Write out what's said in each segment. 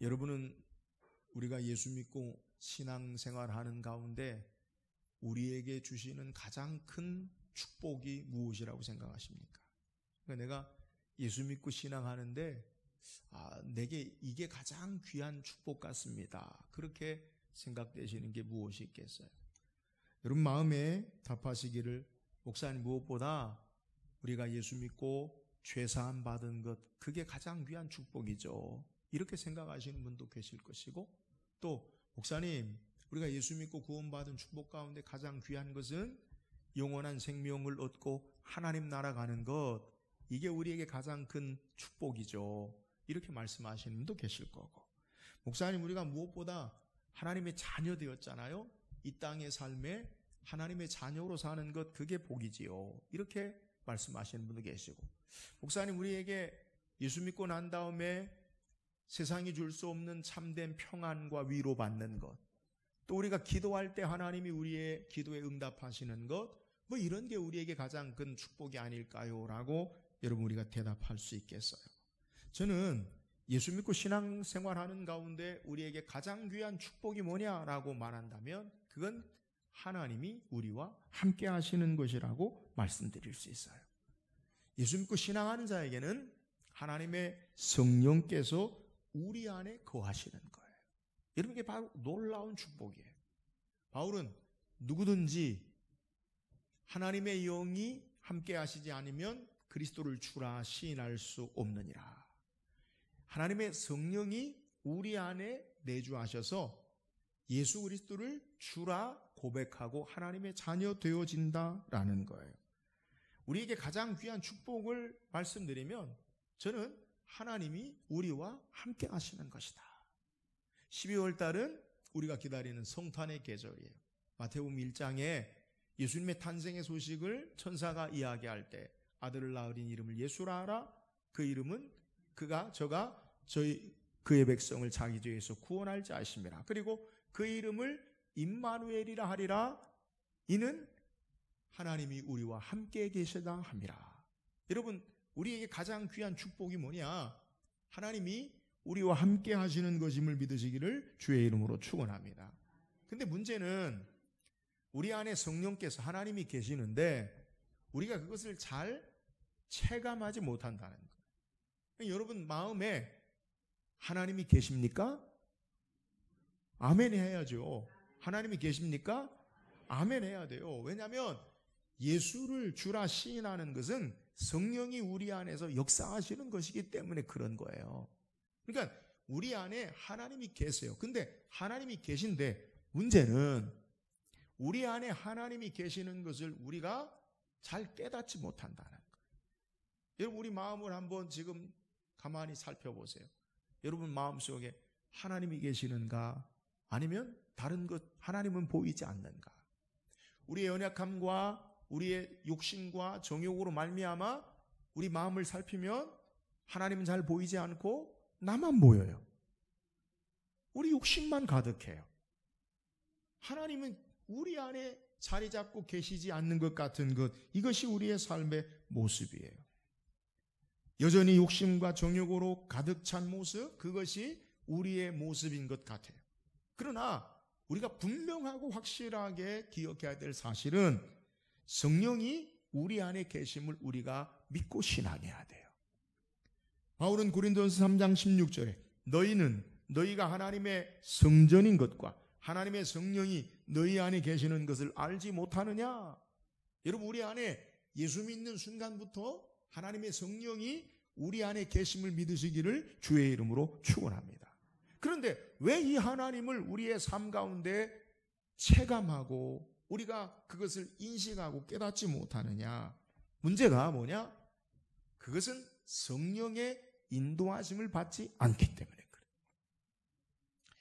여러분은 우리가 예수 믿고 신앙생활하는 가운데 우리에게 주시는 가장 큰 축복이 무엇이라고 생각하십니까? 그러니까 내가 예수 믿고 신앙하는데 내게 이게 가장 귀한 축복 같습니다. 그렇게 생각되시는 게 무엇이 있겠어요? 여러분 마음에 답하시기를, 목사님, 무엇보다 우리가 예수 믿고 죄사함 받은 것, 그게 가장 귀한 축복이죠. 이렇게 생각하시는 분도 계실 것이고, 또 목사님, 우리가 예수 믿고 구원받은 축복 가운데 가장 귀한 것은 영원한 생명을 얻고 하나님 나라 가는 것, 이게 우리에게 가장 큰 축복이죠. 이렇게 말씀하시는 분도 계실 거고, 목사님, 우리가 무엇보다 하나님의 자녀 되었잖아요. 이 땅의 삶에 하나님의 자녀로 사는 것, 그게 복이지요. 이렇게 말씀하시는 분도 계시고, 목사님, 우리에게 예수 믿고 난 다음에 세상이 줄 수 없는 참된 평안과 위로받는 것, 또 우리가 기도할 때 하나님이 우리의 기도에 응답하시는 것, 뭐 이런 게 우리에게 가장 큰 축복이 아닐까요? 라고 여러분 우리가 대답할 수 있겠어요. 저는 예수 믿고 신앙생활하는 가운데 우리에게 가장 귀한 축복이 뭐냐라고 말한다면 그건 하나님이 우리와 함께 하시는 것이라고 말씀드릴 수 있어요. 예수 믿고 신앙하는 자에게는 하나님의 성령께서 우리 안에 거하시는 거예요. 여러분, 이게 바로 놀라운 축복이에요. 바울은 누구든지 하나님의 영이 함께 하시지 않으면 그리스도를 주라 시인할 수 없느니라. 하나님의 성령이 우리 안에 내주하셔서 예수 그리스도를 주라 고백하고 하나님의 자녀 되어진다라는 거예요. 우리에게 가장 귀한 축복을 말씀드리면 저는 하나님이 우리와 함께 하시는 것이다. 12월 달은 우리가 기다리는 성탄의 계절이에요. 마태복음 1장에 예수님의 탄생의 소식을 천사가 이야기할 때 아들을 낳으린 이름을 예수라 하라. 그 이름은 저가 그의 백성을 자기 죄에서 구원할 자이심이라. 그리고 그 이름을 임마누엘이라 하리라. 이는 하나님이 우리와 함께 계시다 함이라. 여러분, 우리에게 가장 귀한 축복이 뭐냐? 하나님이 우리와 함께 하시는 것임을 믿으시기를 주의 이름으로 축원합니다. 근데 문제는 우리 안에 성령께서 하나님이 계시는데 우리가 그것을 잘 체감하지 못한다는 거예요. 여러분 마음에 하나님이 계십니까? 아멘 해야죠. 하나님이 계십니까? 아멘 해야 돼요. 왜냐하면 예수를 주라 시인하는 것은 성령이 우리 안에서 역사하시는 것이기 때문에 그런 거예요. 그러니까 우리 안에 하나님이 계세요. 근데 하나님이 계신데 문제는 우리 안에 하나님이 계시는 것을 우리가 잘 깨닫지 못한다는 거예요. 여러분, 우리 마음을 한번 지금 가만히 살펴보세요. 여러분 마음속에 하나님이 계시는가? 아니면 다른 것, 하나님은 보이지 않는가? 우리의 연약함과 우리의 욕심과 정욕으로 말미암아 우리 마음을 살피면 하나님은 잘 보이지 않고 나만 보여요. 우리 욕심만 가득해요. 하나님은 우리 안에 자리 잡고 계시지 않는 것 같은 것, 이것이 우리의 삶의 모습이에요. 여전히 욕심과 정욕으로 가득 찬 모습, 그것이 우리의 모습인 것 같아요. 그러나 우리가 분명하고 확실하게 기억해야 될 사실은 성령이 우리 안에 계심을 우리가 믿고 신앙해야 돼요. 바울은 고린도전서 3장 16절에 너희가 하나님의 성전인 것과 하나님의 성령이 너희 안에 계시는 것을 알지 못하느냐? 여러분, 우리 안에 예수 믿는 순간부터 하나님의 성령이 우리 안에 계심을 믿으시기를 주의 이름으로 축원합니다. 그런데 왜 이 하나님을 우리의 삶 가운데 체감하고 우리가 그것을 인식하고 깨닫지 못하느냐? 문제가 뭐냐? 그것은 성령의 인도하심을 받지 않기 때문에 그래요.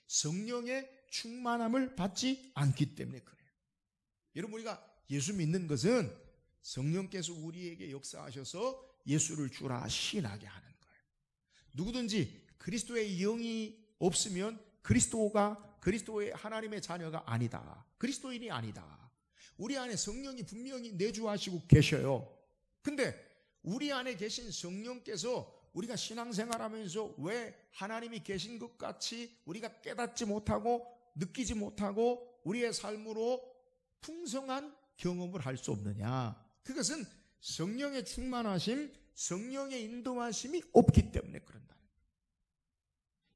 성령의 충만함을 받지 않기 때문에 그래요. 여러분, 우리가 예수 믿는 것은 성령께서 우리에게 역사하셔서 예수를 주라 시인하게 하는 거예요. 누구든지 그리스도의 영이 없으면 그리스도의 하나님의 자녀가 아니다. 그리스도인이 아니다. 우리 안에 성령이 분명히 내주하시고 계셔요. 근데 우리 안에 계신 성령께서 우리가 신앙생활하면서 왜 하나님이 계신 것 같이 우리가 깨닫지 못하고 느끼지 못하고 우리의 삶으로 풍성한 경험을 할 수 없느냐? 그것은 성령의 충만하심, 성령의 인도하심이 없기 때문에 그런다.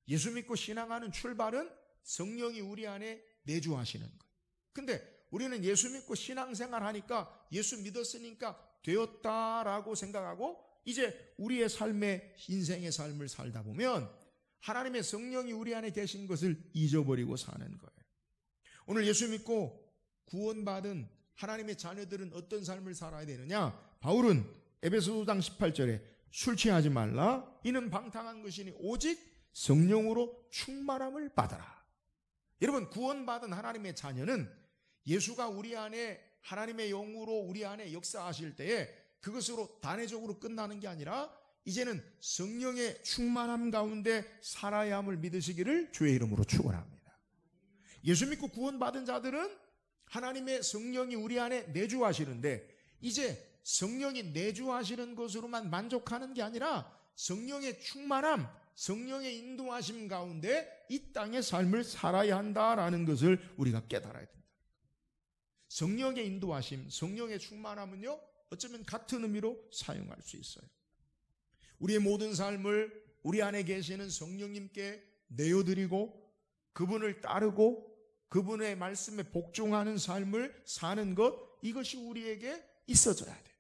예수 믿고 신앙하는 출발은 성령이 우리 안에 내주하시는 거예요. 근데 우리는 예수 믿고 신앙생활 하니까 예수 믿었으니까 되었다라고 생각하고 이제 우리의 삶의 인생의 삶을 살다 보면 하나님의 성령이 우리 안에 계신 것을 잊어버리고 사는 거예요. 오늘 예수 믿고 구원받은 하나님의 자녀들은 어떤 삶을 살아야 되느냐? 바울은 에베소 5장 18절에 술 취하지 말라. 이는 방탕한 것이니 오직 성령으로 충만함을 받아라. 여러분, 구원받은 하나님의 자녀는 예수가 우리 안에 하나님의 영으로 우리 안에 역사하실 때에 그것으로 단회적으로 끝나는 게 아니라 이제는 성령의 충만함 가운데 살아야 함을 믿으시기를 주의 이름으로 축원합니다. 예수 믿고 구원받은 자들은 하나님의 성령이 우리 안에 내주하시는데 이제 성령이 내주하시는 것으로만 만족하는 게 아니라 성령의 충만함, 성령의 인도하심 가운데 이 땅의 삶을 살아야 한다라는 것을 우리가 깨달아야 된다. 성령의 인도하심, 성령의 충만함은요, 어쩌면 같은 의미로 사용할 수 있어요. 우리의 모든 삶을 우리 안에 계시는 성령님께 내어드리고 그분을 따르고 그분의 말씀에 복종하는 삶을 사는 것, 이것이 우리에게 있어져야 돼요.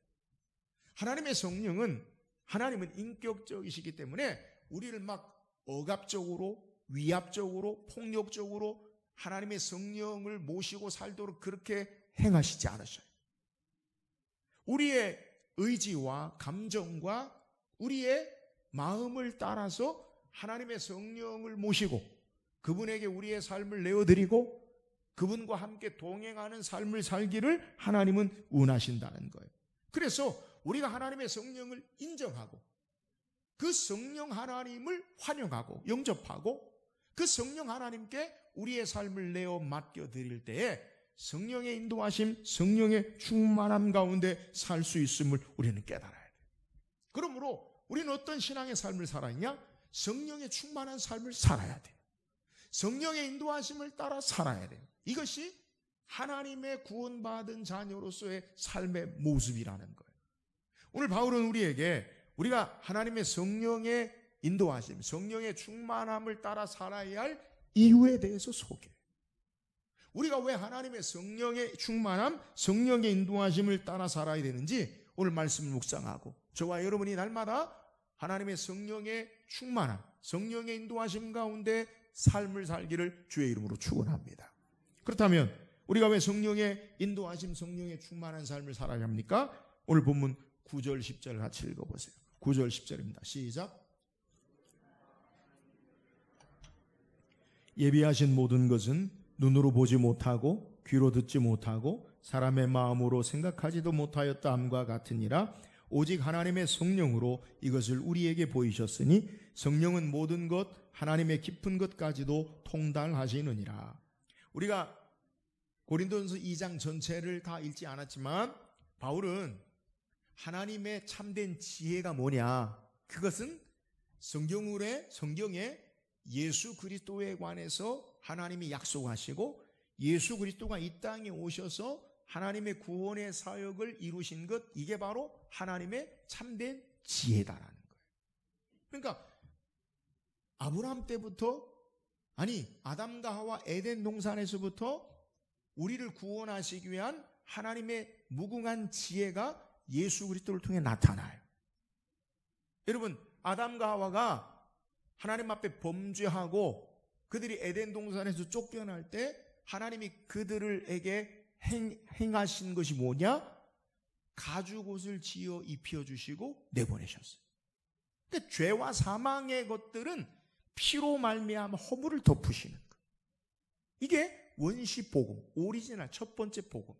하나님의 성령은, 하나님은 인격적이시기 때문에 우리를 막 억압적으로, 위압적으로, 폭력적으로 하나님의 성령을 모시고 살도록 그렇게 행하시지 않으셔요. 우리의 의지와 감정과 우리의 마음을 따라서 하나님의 성령을 모시고 그분에게 우리의 삶을 내어드리고 그분과 함께 동행하는 삶을 살기를 하나님은 원하신다는 거예요. 그래서 우리가 하나님의 성령을 인정하고 그 성령 하나님을 환영하고 영접하고 그 성령 하나님께 우리의 삶을 내어 맡겨드릴 때에 성령의 인도하심, 성령의 충만함 가운데 살 수 있음을 우리는 깨달아야 돼요. 그러므로 우리는 어떤 신앙의 삶을 살아야 성령의 충만한 삶을 살아야 돼요. 성령의 인도하심을 따라 살아야 돼요. 이것이 하나님의 구원받은 자녀로서의 삶의 모습이라는 거예요. 오늘 바울은 우리에게 우리가 하나님의 성령의 인도하심, 성령의 충만함을 따라 살아야 할 이유에 대해서 소개해요. 우리가 왜 하나님의 성령의 충만함, 성령의 인도하심을 따라 살아야 되는지 오늘 말씀을 묵상하고 저와 여러분이 날마다 하나님의 성령의 충만함, 성령의 인도하심 가운데 삶을 살기를 주의 이름으로 축원합니다. 그렇다면 우리가 왜 성령의 인도하심, 성령의 충만한 삶을 살아야 합니까? 오늘 본문 9절 10절 같이 읽어보세요. 9절 10절입니다. 시작. 예비하신 모든 것은 눈으로 보지 못하고 귀로 듣지 못하고 사람의 마음으로 생각하지도 못하였다 함과 같으니라. 오직 하나님의 성령으로 이것을 우리에게 보이셨으니 성령은 모든 것 하나님의 깊은 것까지도 통달하시느니라. 우리가 고린도전서 2장 전체를 다 읽지 않았지만 바울은 하나님의 참된 지혜가 뭐냐, 그것은 성경에 예수 그리스도에 관해서 하나님이 약속하시고 예수 그리스도가 이 땅에 오셔서 하나님의 구원의 사역을 이루신 것, 이게 바로 하나님의 참된 지혜다라는 거예요. 그러니까 아브라함 때부터, 아니 아담과 하와 에덴 동산에서부터 우리를 구원하시기 위한 하나님의 무궁한 지혜가 예수 그리스도를 통해 나타나요. 여러분, 아담과 하와가 하나님 앞에 범죄하고 그들이 에덴 동산에서 쫓겨날 때 하나님이 그들에게 행하신 것이 뭐냐? 가죽옷을 지어 입혀주시고 내보내셨어요. 그러니까 죄와 사망의 것들은 피로 말미암아 허물을 덮으시는 거예요. 이게 원시 복음, 오리지널 첫 번째 복음.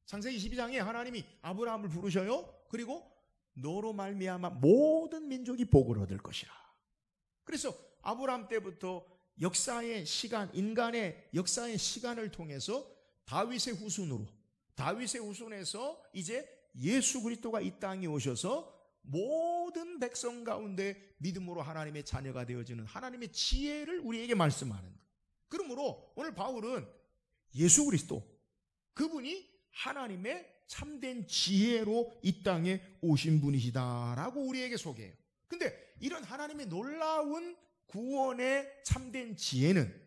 창세기 12장에 하나님이 아브라함을 부르셔요. 그리고 너로 말미암아 모든 민족이 복을 얻을 것이라. 그래서 아브라함 때부터 역사의 시간, 인간의 역사의 시간을 통해서 다윗의 후손에서 이제 예수 그리스도가 이 땅에 오셔서 모든 백성 가운데 믿음으로 하나님의 자녀가 되어지는 하나님의 지혜를 우리에게 말씀하는 것. 그러므로 오늘 바울은 예수 그리스도, 그분이 하나님의 참된 지혜로 이 땅에 오신 분이시다라고 우리에게 소개해요. 근데 이런 하나님의 놀라운 구원의 참된 지혜는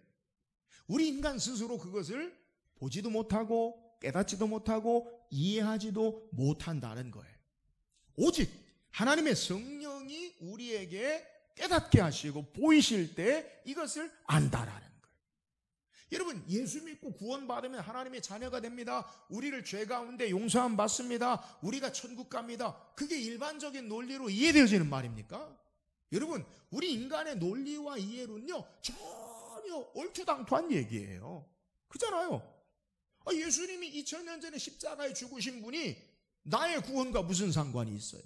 우리 인간 스스로 그것을 보지도 못하고 깨닫지도 못하고 이해하지도 못한다는 거예요. 오직 하나님의 성령이 우리에게 깨닫게 하시고 보이실 때 이것을 안다라는 거예요. 여러분, 예수 믿고 구원받으면 하나님의 자녀가 됩니다. 우리를 죄 가운데 용서함 받습니다. 우리가 천국 갑니다. 그게 일반적인 논리로 이해되어지는 말입니까? 여러분, 우리 인간의 논리와 이해로는요 전혀 얼토당토한 얘기예요. 그렇잖아요. 예수님이 2000년 전에 십자가에 죽으신 분이 나의 구원과 무슨 상관이 있어요?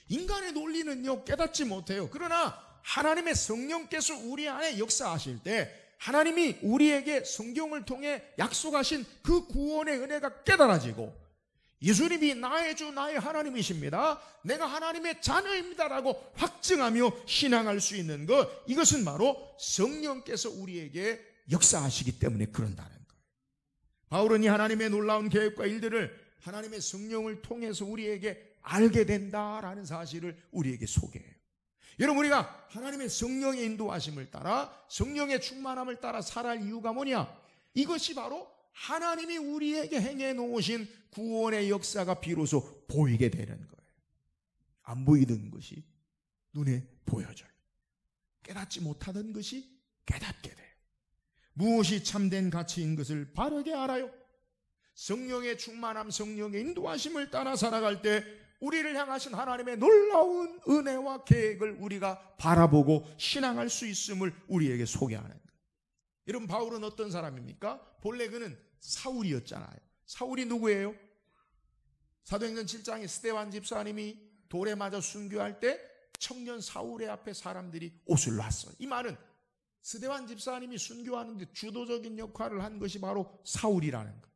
인간의 논리는요 깨닫지 못해요. 그러나 하나님의 성령께서 우리 안에 역사하실 때 하나님이 우리에게 성경을 통해 약속하신 그 구원의 은혜가 깨달아지고 예수님이 나의 주 나의 하나님이십니다, 내가 하나님의 자녀입니다라고 확증하며 신앙할 수 있는 것, 이것은 바로 성령께서 우리에게 역사하시기 때문에 그런다는 거예요. 바울은 이 하나님의 놀라운 계획과 일들을 하나님의 성령을 통해서 우리에게 알게 된다라는 사실을 우리에게 소개해요. 여러분, 우리가 하나님의 성령의 인도하심을 따라 성령의 충만함을 따라 살아갈 이유가 뭐냐? 이것이 바로 하나님이 우리에게 행해 놓으신 구원의 역사가 비로소 보이게 되는 거예요. 안 보이던 것이 눈에 보여져요. 깨닫지 못하던 것이 깨닫게 돼요. 무엇이 참된 가치인 것을 바르게 알아요. 성령의 충만함, 성령의 인도하심을 따라 살아갈 때 우리를 향하신 하나님의 놀라운 은혜와 계획을 우리가 바라보고 신앙할 수 있음을 우리에게 소개하는 거예요. 여러분, 바울은 어떤 사람입니까? 본래 그는 사울이었잖아요. 사울이 누구예요? 사도행전 7장에 스데반 집사님이 돌에 맞아 순교할 때 청년 사울의 앞에 사람들이 옷을 놨어요. 이 말은 스데반 집사님이 순교하는데 주도적인 역할을 한 것이 바로 사울이라는 거예요.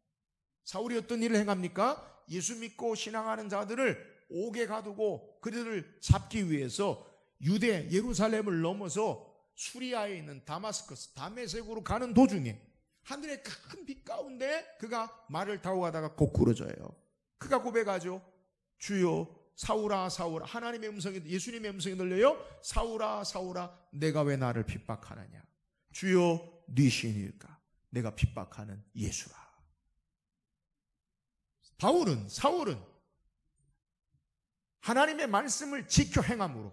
사울이 어떤 일을 행합니까? 예수 믿고 신앙하는 자들을 옥에 가두고 그들을 잡기 위해서 유대 예루살렘을 넘어서 수리아에 있는 다마스커스 다메섹으로 가는 도중에 하늘의 큰 빛 가운데 그가 말을 타고 가다가 고꾸러져요. 그가 고백하죠. 주여, 사울아 사울아, 하나님의 음성이, 예수님의 음성이 들려요. 사울아 사울아, 내가 왜 나를 핍박하느냐? 주여, 네 신일까? 내가 핍박하는 예수라. 사울은 하나님의 말씀을 지켜 행함으로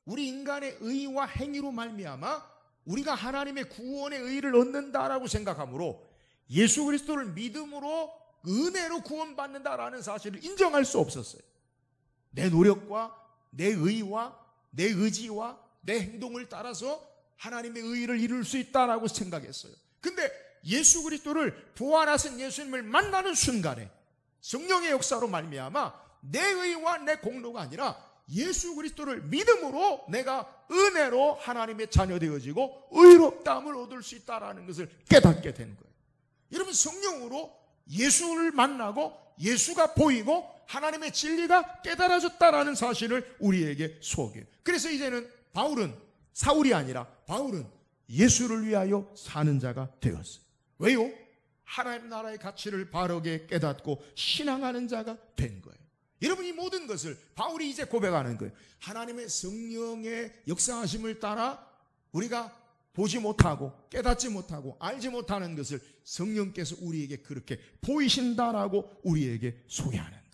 우리 인간의 의와 행위로 말미암아 우리가 하나님의 구원의 의를 얻는다라고 생각함으로 예수 그리스도를 믿음으로 은혜로 구원받는다라는 사실을 인정할 수 없었어요. 내 노력과 내 의와 내 의지와 내 행동을 따라서 하나님의 의를 이룰 수 있다라고 생각했어요. 근데 예수 그리스도를 부활하신 예수님을 만나는 순간에 성령의 역사로 말미암아 내 의와 내 공로가 아니라 예수 그리스도를 믿음으로 내가 은혜로 하나님의 자녀 되어지고 의롭다함을 얻을 수 있다는 것을 깨닫게 된 거예요. 여러분, 성령으로 예수를 만나고 예수가 보이고 하나님의 진리가 깨달아졌다는 사실을 우리에게 소개해요. 그래서 이제는 바울은 사울이 아니라 바울은 예수를 위하여 사는 자가 되었어요. 왜요? 하나님 나라의 가치를 바르게 깨닫고 신앙하는 자가 된 거예요. 여러분, 이 모든 것을 바울이 이제 고백하는 거예요. 하나님의 성령의 역사하심을 따라 우리가 보지 못하고 깨닫지 못하고 알지 못하는 것을 성령께서 우리에게 그렇게 보이신다라고 우리에게 소개하는 거예요.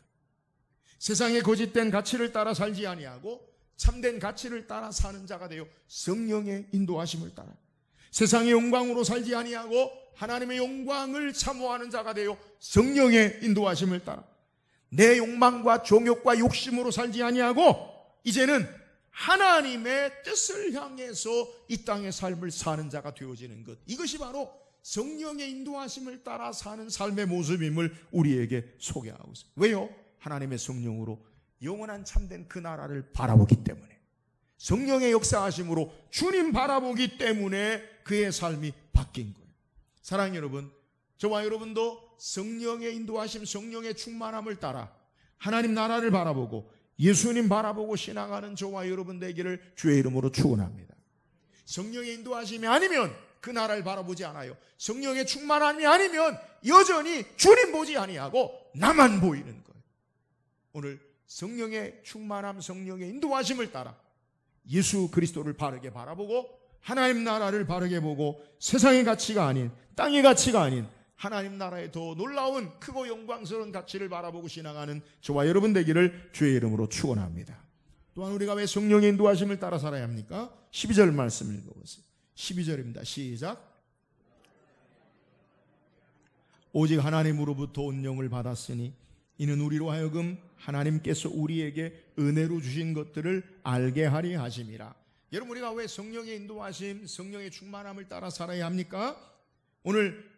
세상의 거짓된 가치를 따라 살지 아니하고 참된 가치를 따라 사는 자가 되어 성령의 인도하심을 따라 세상의 영광으로 살지 아니하고 하나님의 영광을 사모하는 자가 되어 성령의 인도하심을 따라 내 욕망과 정욕과 욕심으로 살지 아니하고 이제는 하나님의 뜻을 향해서 이 땅의 삶을 사는 자가 되어지는 것, 이것이 바로 성령의 인도하심을 따라 사는 삶의 모습임을 우리에게 소개하고 있습니다. 왜요? 하나님의 성령으로 영원한 참된 그 나라를 바라보기 때문에, 성령의 역사하심으로 주님 바라보기 때문에 그의 삶이 바뀐 거예요. 사랑하는 여러분, 저와 여러분도 성령의 인도하심, 성령의 충만함을 따라 하나님 나라를 바라보고 예수님 바라보고 신앙하는 저와 여러분 되기를 주의 이름으로 축원합니다. 성령의 인도하심이 아니면 그 나라를 바라보지 않아요. 성령의 충만함이 아니면 여전히 주님 보지 아니하고 나만 보이는 거예요. 오늘 성령의 충만함, 성령의 인도하심을 따라 예수 그리스도를 바르게 바라보고 하나님 나라를 바르게 보고 세상의 가치가 아닌, 땅의 가치가 아닌 하나님 나라의 더 놀라운 크고 영광스러운 가치를 바라보고 신앙하는 저와 여러분 되기를 주의 이름으로 축원합니다. 또한 우리가 왜 성령의 인도하심을 따라 살아야 합니까? 12절 말씀 읽어보세요. 12절입니다. 시작. 오직 하나님으로부터 온영을 받았으니 이는 우리로 하여금 하나님께서 우리에게 은혜로 주신 것들을 알게 하리 하심이라. 여러분, 우리가 왜 성령의 인도하심, 성령의 충만함을 따라 살아야 합니까? 오늘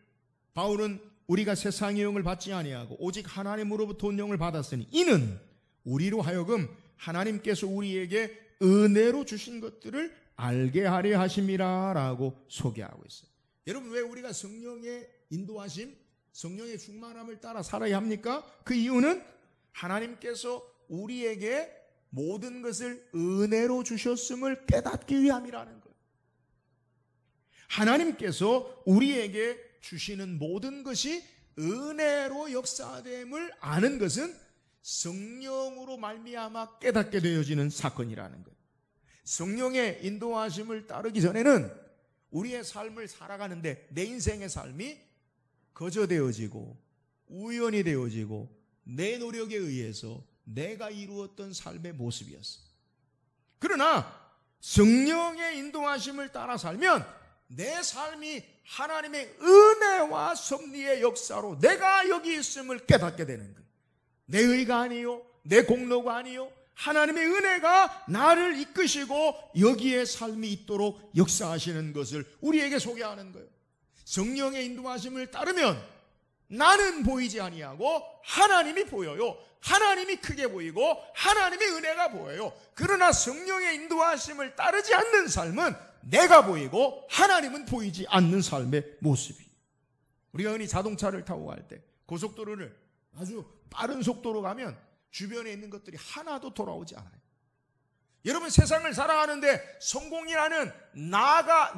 바울은 우리가 세상의 영을 받지 아니하고 오직 하나님으로부터 온 영을 받았으니 이는 우리로 하여금 하나님께서 우리에게 은혜로 주신 것들을 알게 하려 하심이라 라고 소개하고 있어요. 여러분, 왜 우리가 성령의 인도하심, 성령의 충만함을 따라 살아야 합니까? 그 이유는 하나님께서 우리에게 모든 것을 은혜로 주셨음을 깨닫기 위함이라는 거예요. 하나님께서 우리에게 주시는 모든 것이 은혜로 역사됨을 아는 것은 성령으로 말미암아 깨닫게 되어지는 사건이라는 거예요. 성령의 인도하심을 따르기 전에는 우리의 삶을 살아가는데 내 인생의 삶이 거저되어지고 우연히 되어지고 내 노력에 의해서 내가 이루었던 삶의 모습이었어. 그러나 성령의 인도하심을 따라 살면 내 삶이 하나님의 은혜와 섭리의 역사로 내가 여기 있음을 깨닫게 되는 거예요. 내 의가 아니요, 내 공로가 아니요, 하나님의 은혜가 나를 이끄시고 여기에 삶이 있도록 역사하시는 것을 우리에게 소개하는 거예요. 성령의 인도하심을 따르면 나는 보이지 아니하고 하나님이 보여요. 하나님이 크게 보이고 하나님의 은혜가 보여요. 그러나 성령의 인도하심을 따르지 않는 삶은 내가 보이고 하나님은 보이지 않는 삶의 모습이. 우리가 흔히 자동차를 타고 갈 때 고속도로를 아주 빠른 속도로 가면 주변에 있는 것들이 하나도 돌아오지 않아요. 여러분, 세상을 살아가는데 성공이라는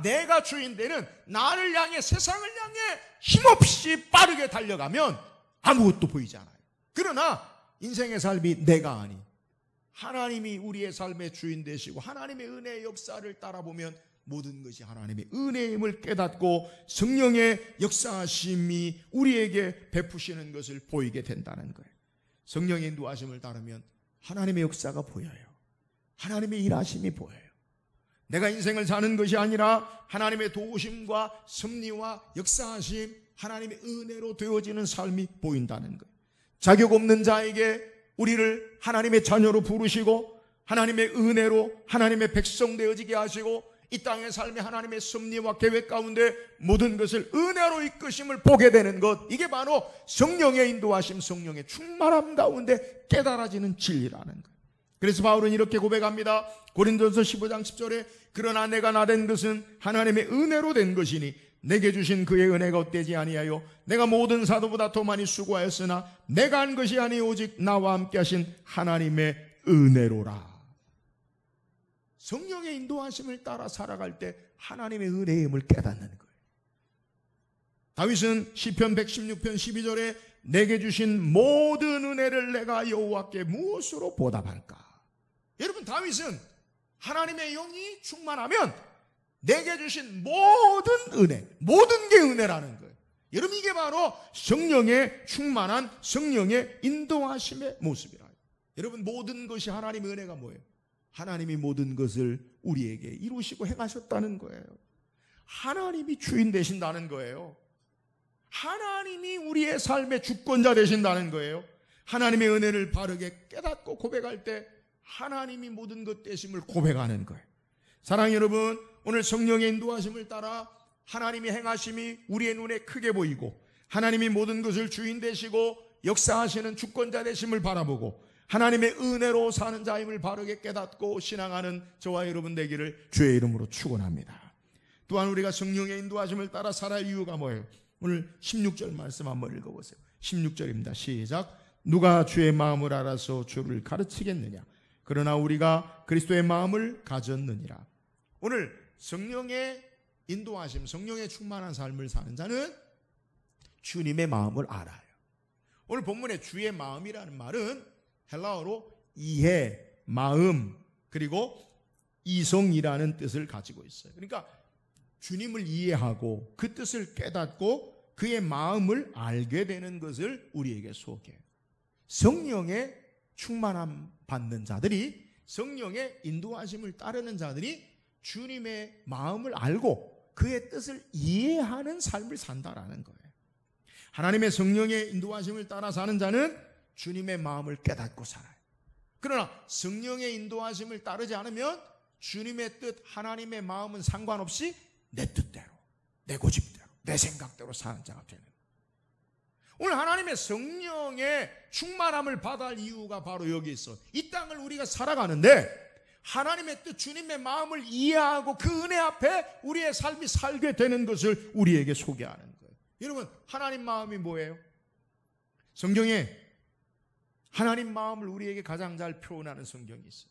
내가 주인되는 나를 향해, 세상을 향해 힘없이 빠르게 달려가면 아무것도 보이지 않아요. 그러나 인생의 삶이 내가 아닌 하나님이 우리의 삶의 주인 되시고 하나님의 은혜의 역사를 따라보면 모든 것이 하나님의 은혜임을 깨닫고 성령의 역사하심이 우리에게 베푸시는 것을 보이게 된다는 거예요. 성령의 인도하심을 따르면 하나님의 역사가 보여요. 하나님의 일하심이 보여요. 내가 인생을 사는 것이 아니라 하나님의 도우심과 섭리와 역사하심, 하나님의 은혜로 되어지는 삶이 보인다는 거예요. 자격 없는 자에게 우리를 하나님의 자녀로 부르시고 하나님의 은혜로 하나님의 백성 되어지게 하시고 이 땅의 삶에 하나님의 섭리와 계획 가운데 모든 것을 은혜로 이끄심을 보게 되는 것, 이게 바로 성령의 인도하심, 성령의 충만함 가운데 깨달아지는 진리라는 거예요. 그래서 바울은 이렇게 고백합니다. 고린도전서 15장 10절에 그러나 내가 나된 것은 하나님의 은혜로 된 것이니 내게 주신 그의 은혜가 헛되지 아니하여 내가 모든 사도보다 더 많이 수고하였으나 내가 한 것이 아니 오직 나와 함께 하신 하나님의 은혜로라. 성령의 인도하심을 따라 살아갈 때 하나님의 은혜임을 깨닫는 거예요. 다윗은 시편 116편 12절에 내게 주신 모든 은혜를 내가 여호와께 무엇으로 보답할까? 여러분, 다윗은 하나님의 영이 충만하면 내게 주신 모든 은혜, 모든 게 은혜라는 거예요. 여러분, 이게 바로 성령의 충만한 성령의 인도하심의 모습이라. 여러분, 모든 것이 하나님의 은혜가 뭐예요? 하나님이 모든 것을 우리에게 이루시고 행하셨다는 거예요. 하나님이 주인 되신다는 거예요. 하나님이 우리의 삶의 주권자 되신다는 거예요. 하나님의 은혜를 바르게 깨닫고 고백할 때 하나님이 모든 것 되심을 고백하는 거예요. 사랑하는 여러분, 오늘 성령의 인도하심을 따라 하나님의 행하심이 우리의 눈에 크게 보이고 하나님이 모든 것을 주인 되시고 역사하시는 주권자 되심을 바라보고 하나님의 은혜로 사는 자임을 바르게 깨닫고 신앙하는 저와 여러분 되기를 주의 이름으로 축원합니다. 또한 우리가 성령의 인도하심을 따라 살아갈 이유가 뭐예요? 오늘 16절 말씀 한번 읽어보세요. 16절입니다. 시작. 누가 주의 마음을 알아서 주를 가르치겠느냐? 그러나 우리가 그리스도의 마음을 가졌느니라. 오늘 성령의 인도하심, 성령의 충만한 삶을 사는 자는 주님의 마음을 알아요. 오늘 본문의 주의 마음이라는 말은 헬라어로 이해, 마음, 그리고 이성이라는 뜻을 가지고 있어요. 그러니까 주님을 이해하고 그 뜻을 깨닫고 그의 마음을 알게 되는 것을 우리에게 소개해요. 성령의 충만함 받는 자들이, 성령의 인도하심을 따르는 자들이 주님의 마음을 알고 그의 뜻을 이해하는 삶을 산다라는 거예요. 하나님의 성령의 인도하심을 따라 사는 자는 주님의 마음을 깨닫고 살아요. 그러나 성령의 인도하심을 따르지 않으면 주님의 뜻, 하나님의 마음은 상관없이 내 뜻대로, 내 고집대로, 내 생각대로 사는 자가 되는 거예요. 오늘 하나님의 성령의 충만함을 받을 이유가 바로 여기 있어. 이 땅을 우리가 살아가는데 하나님의 뜻, 주님의 마음을 이해하고 그 은혜 앞에 우리의 삶이 살게 되는 것을 우리에게 소개하는 거예요. 여러분, 하나님 마음이 뭐예요? 성경에 하나님 마음을 우리에게 가장 잘 표현하는 성경이 있어요.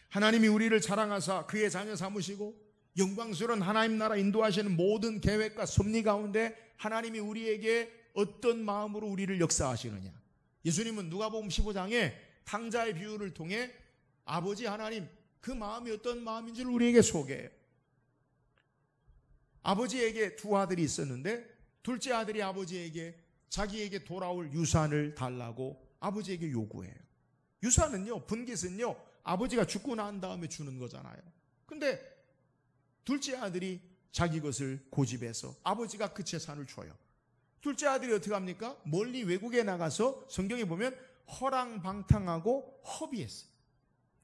하나님이 우리를 사랑하사 그의 자녀 삼으시고 영광스러운 하나님 나라 인도하시는 모든 계획과 섭리 가운데 하나님이 우리에게 어떤 마음으로 우리를 역사하시느냐. 예수님은 누가복음 15장에 탕자의 비유를 통해 아버지 하나님 그 마음이 어떤 마음인지를 우리에게 소개해요. 아버지에게 두 아들이 있었는데 둘째 아들이 아버지에게 자기에게 돌아올 유산을 달라고 아버지에게 요구해요. 유산은요, 분깃은요, 아버지가 죽고 난 다음에 주는 거잖아요. 근데 둘째 아들이 자기 것을 고집해서 아버지가 그 재산을 줘요. 둘째 아들이 어떻게 합니까? 멀리 외국에 나가서 성경에 보면 허랑방탕하고 허비했어요.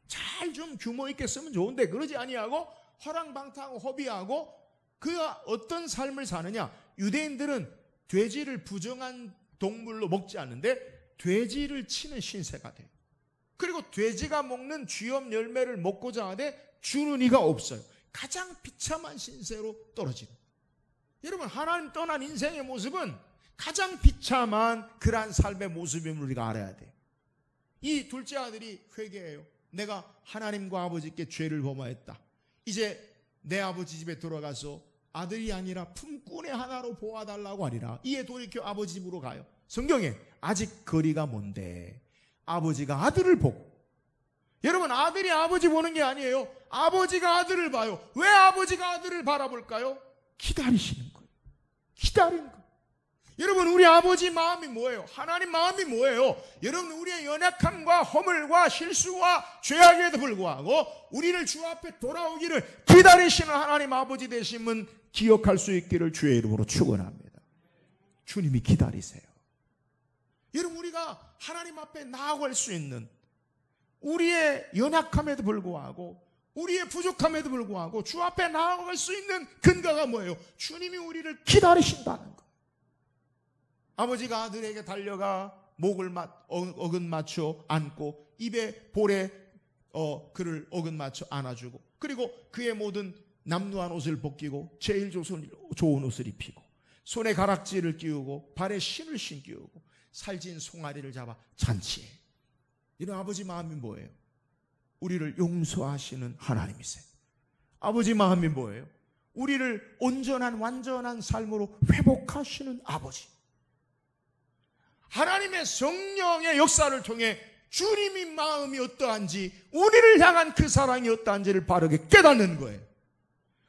잘 좀 규모 있게 쓰면 좋은데 그러지 아니하고 허랑방탕하고 허비하고 그가 어떤 삶을 사느냐? 유대인들은 돼지를 부정한 동물로 먹지 않는데 돼지를 치는 신세가 돼요. 그리고 돼지가 먹는 쥐염 열매를 먹고자 하되 주는 이가 없어요. 가장 비참한 신세로 떨어지는. 여러분, 하나님 떠난 인생의 모습은 가장 비참한 그러한 삶의 모습임을 우리가 알아야 돼요. 이 둘째 아들이 회개해요. 내가 하나님과 아버지께 죄를 범하였다. 이제 내 아버지 집에 들어가서 아들이 아니라 품꾼의 하나로 보아달라고 하리라. 이에 돌이켜 아버지 집으로 가요. 성경에 아직 거리가 먼데 아버지가 아들을 보고, 여러분, 아들이 아버지 보는 게 아니에요. 아버지가 아들을 봐요. 왜 아버지가 아들을 바라볼까요? 기다리시는 거예요. 기다리는 거예요. 여러분, 우리 아버지 마음이 뭐예요? 하나님 마음이 뭐예요? 여러분, 우리의 연약함과 허물과 실수와 죄악에도 불구하고 우리를 주 앞에 돌아오기를 기다리시는 하나님 아버지 되심은 기억할 수 있기를 주의 이름으로 축원합니다. 주님이 기다리세요. 여러분, 우리가 하나님 앞에 나아갈 수 있는, 우리의 연약함에도 불구하고 우리의 부족함에도 불구하고 주 앞에 나아갈 수 있는 근거가 뭐예요? 주님이 우리를 기다리신다는 거예요. 아버지가 아들에게 달려가 목을 어긋 맞춰 안고 입에 볼에 그를 어긋 맞춰 안아주고, 그리고 그의 모든 남루한 옷을 벗기고 제일 좋은 옷을 입히고 손에 가락지를 끼우고 발에 신을 신기우고 살찐 송아리를 잡아 잔치해. 이런 아버지 마음이 뭐예요? 우리를 용서하시는 하나님이세요. 아버지 마음이 뭐예요? 우리를 온전한 완전한 삶으로 회복하시는 아버지. 하나님의 성령의 역사를 통해 주님의 마음이 어떠한지, 우리를 향한 그 사랑이 어떠한지를 바르게 깨닫는 거예요.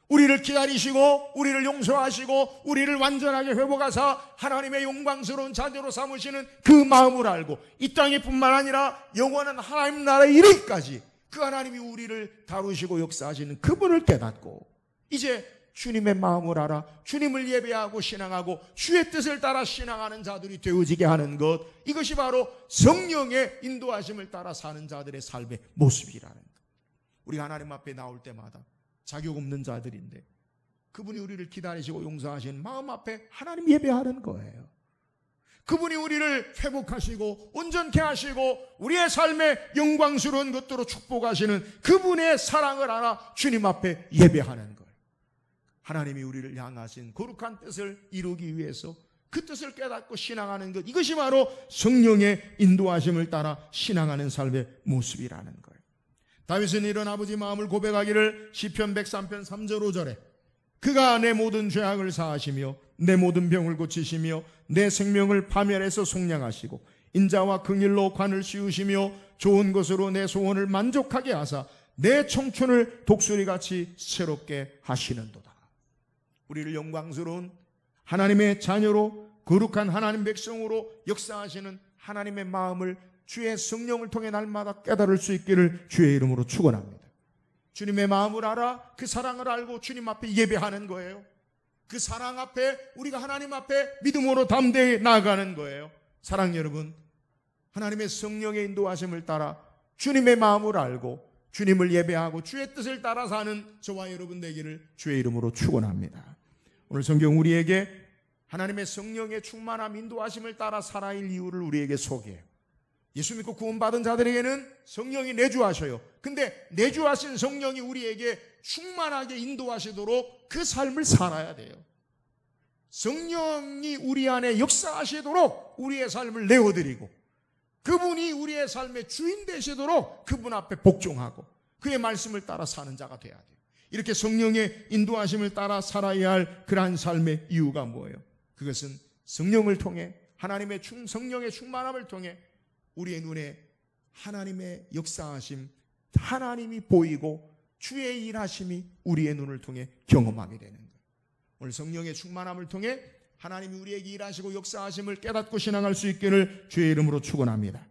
우리를 기다리시고 우리를 용서하시고 우리를 완전하게 회복하사 하나님의 영광스러운 자녀로 삼으시는 그 마음을 알고 이 땅에 뿐만 아니라 영원한 하나님 나라에 이르기까지 그 하나님이 우리를 다루시고 역사하시는 그분을 깨닫고 이제 주님의 마음을 알아 주님을 예배하고 신앙하고 주의 뜻을 따라 신앙하는 자들이 되어지게 하는 것, 이것이 바로 성령의 인도하심을 따라 사는 자들의 삶의 모습이라는 것. 우리가 하나님 앞에 나올 때마다 자격 없는 자들인데 그분이 우리를 기다리시고 용서하시는 마음 앞에 하나님 예배하는 거예요. 그분이 우리를 회복하시고 온전케 하시고 우리의 삶의 영광스러운 것들로 축복하시는 그분의 사랑을 알아 주님 앞에 예배하는 거예요. 하나님이 우리를 향하신 거룩한 뜻을 이루기 위해서 그 뜻을 깨닫고 신앙하는 것, 이것이 바로 성령의 인도하심을 따라 신앙하는 삶의 모습이라는 거예요. 다윗은 이런 아버지 마음을 고백하기를 시편 103편 3절 5절에 그가 내 모든 죄악을 사하시며 내 모든 병을 고치시며 내 생명을 파멸해서 속량하시고 인자와 긍휼로 관을 씌우시며 좋은 것으로 내 소원을 만족하게 하사 내 청춘을 독수리같이 새롭게 하시는도다. 우리를 영광스러운 하나님의 자녀로 거룩한 하나님 백성으로 역사하시는 하나님의 마음을 주의 성령을 통해 날마다 깨달을 수 있기를 주의 이름으로 축원합니다. 주님의 마음을 알아 그 사랑을 알고 주님 앞에 예배하는 거예요. 그 사랑 앞에 우리가 하나님 앞에 믿음으로 담대히 나아가는 거예요. 사랑 여러분, 하나님의 성령의 인도하심을 따라 주님의 마음을 알고 주님을 예배하고 주의 뜻을 따라 사는 저와 여러분 되기를 주의 이름으로 축원합니다. 오늘 성경 우리에게 하나님의 성령의 충만함 인도하심을 따라 살아야 할 이유를 우리에게 소개해요. 예수 믿고 구원받은 자들에게는 성령이 내주하셔요. 근데 내주하신 성령이 우리에게 충만하게 인도하시도록 그 삶을 살아야 돼요. 성령이 우리 안에 역사하시도록 우리의 삶을 내어드리고 그분이 우리의 삶의 주인 되시도록 그분 앞에 복종하고 그의 말씀을 따라 사는 자가 돼야 돼요. 이렇게 성령의 인도하심을 따라 살아야 할 그러한 삶의 이유가 뭐예요? 그것은 성령을 통해 하나님의 성령의 충만함을 통해 우리의 눈에 하나님의 역사하심, 하나님이 보이고 주의 일하심이 우리의 눈을 통해 경험하게 되는 거예요. 오늘 성령의 충만함을 통해 하나님이 우리에게 일하시고 역사하심을 깨닫고 신앙할 수 있기를 주의 이름으로 축원합니다.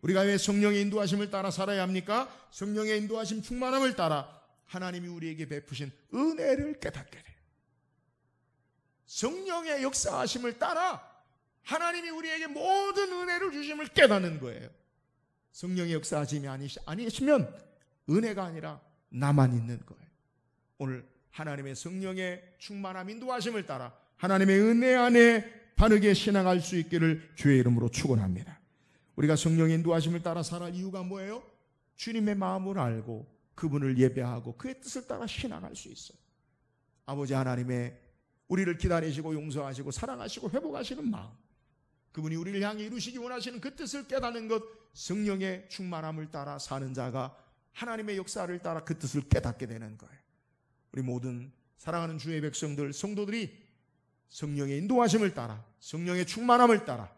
우리가 왜 성령의 인도하심을 따라 살아야 합니까? 성령의 인도하심 충만함을 따라 하나님이 우리에게 베푸신 은혜를 깨닫게 돼요. 성령의 역사하심을 따라 하나님이 우리에게 모든 은혜를 주심을 깨닫는 거예요. 성령의 역사하심이 아니시면 은혜가 아니라 나만 있는 거예요. 오늘 하나님의 성령의 충만함 인도하심을 따라 하나님의 은혜 안에 바르게 신앙할 수 있기를 주의 이름으로 축원합니다. 우리가 성령의 인도하심을 따라 살아갈 이유가 뭐예요? 주님의 마음을 알고 그분을 예배하고 그의 뜻을 따라 신앙할 수 있어요. 아버지 하나님의 우리를 기다리시고 용서하시고 사랑하시고 회복하시는 마음, 그분이 우리를 향해 이루시기 원하시는 그 뜻을 깨닫는 것, 성령의 충만함을 따라 사는 자가 하나님의 역사를 따라 그 뜻을 깨닫게 되는 거예요. 우리 모든 사랑하는 주의 백성들, 성도들이 성령의 인도하심을 따라 성령의 충만함을 따라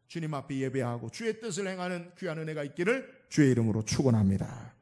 주님 앞에 예배하고 주의 뜻을 행하는 귀한 은혜가 있기를 주의 이름으로 축원합니다.